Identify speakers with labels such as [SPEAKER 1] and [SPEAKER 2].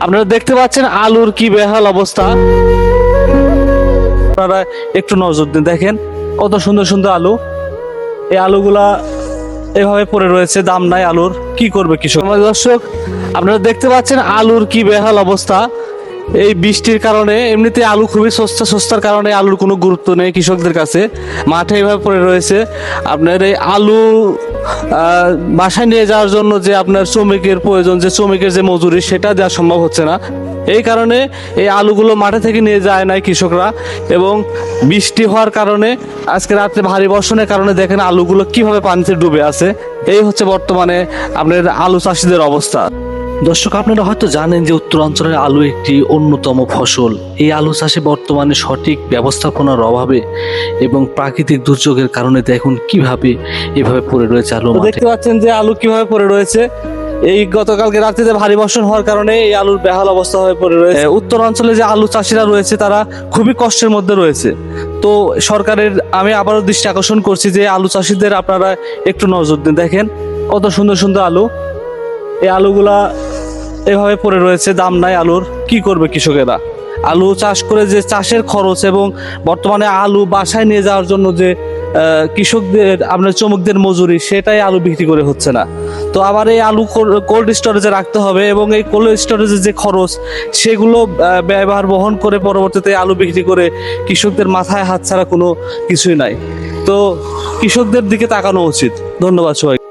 [SPEAKER 1] আপনারা দেখতে পাচ্ছেন আলুর কি বেহাল অবস্থা। আপনারা একটু নজর দিন, দেখেন কত সুন্দর সুন্দর আলু। এই আলুগুলা এভাবে পড়ে রয়েছে, দাম নাই আলুর, কি করবে কৃষক। দর্শক, আপনারা দেখতে পাচ্ছেন আলুর কি বেহাল অবস্থা। এই বৃষ্টির কারণে এমনিতে আলু খুবই সস্তার কারণে আলুর কোনো গুরুত্ব নেই কৃষকদের কাছে। মাঠে এইভাবে পড়ে রয়েছে। আপনার এই আলু বাসায় নিয়ে যাওয়ার জন্য যে আপনার শ্রমিকের প্রয়োজন, যে শ্রমিকের যে মজুরি, সেটা দেওয়া সম্ভব হচ্ছে না। এই কারণে এই আলুগুলো মাঠে থেকে নিয়ে যায় নাই কৃষকরা। এবং বৃষ্টি হওয়ার কারণে আজকে রাত্রে ভারী বর্ষণের কারণে দেখেন আলুগুলো কিভাবে পানিতে ডুবে আছে। এই হচ্ছে বর্তমানে আপনার আলু চাষিদের অবস্থা। দর্শক, আপনারা হয়তো জানেন যে উত্তরাঞ্চলের আলু একটি অন্যতম ফসল। এই আলু চাষে বর্তমানে সঠিক ব্যবস্থাপনার অভাবে এবং প্রাকৃতিক দুর্যোগের কারণে দেখুন কিভাবে এভাবে পড়ে রয়েছে আলু। দেখতে পাচ্ছেন যে আলু কিভাবে পড়ে রয়েছে। এই গতকালকে রাত্রিতে ভারী বর্ষণ হওয়ার কারণে এই আলুর বেহাল অবস্থা হয়ে পড়ে রয়েছে। উত্তরাঞ্চলে যে আলু চাষিরা রয়েছে তারা খুবই কষ্টের মধ্যে রয়েছে। তো সরকারের আমি আবারও দৃষ্টি আকর্ষণ করছি যে আলু চাষিদের আপনারা একটু নজর দিন, দেখেন কত সুন্দর সুন্দর আলু। এই আলুগুলা এভাবে পড়ে রয়েছে, দাম নাই আলুর, কি করবে কৃষকেরা। আলু চাষ করে যে চাষের খরচ এবং বর্তমানে আলু বাসায় নিয়ে যাওয়ার জন্য যে কৃষকদের আপনার শ্রমিকদের মজুরি, সেটাই আলু বিক্রি করে হচ্ছে না। তো আবার এই আলু কোল্ড স্টোরেজে রাখতে হবে এবং এই কোল্ড স্টোরেজের যে খরচ, সেগুলো ব্যয়ভার বহন করে পরবর্তীতে আলু বিক্রি করে কৃষকদের মাথায় হাত ছাড়া কোনো কিছুই নাই। তো কৃষকদের দিকে তাকানো উচিত। ধন্যবাদ সবাই।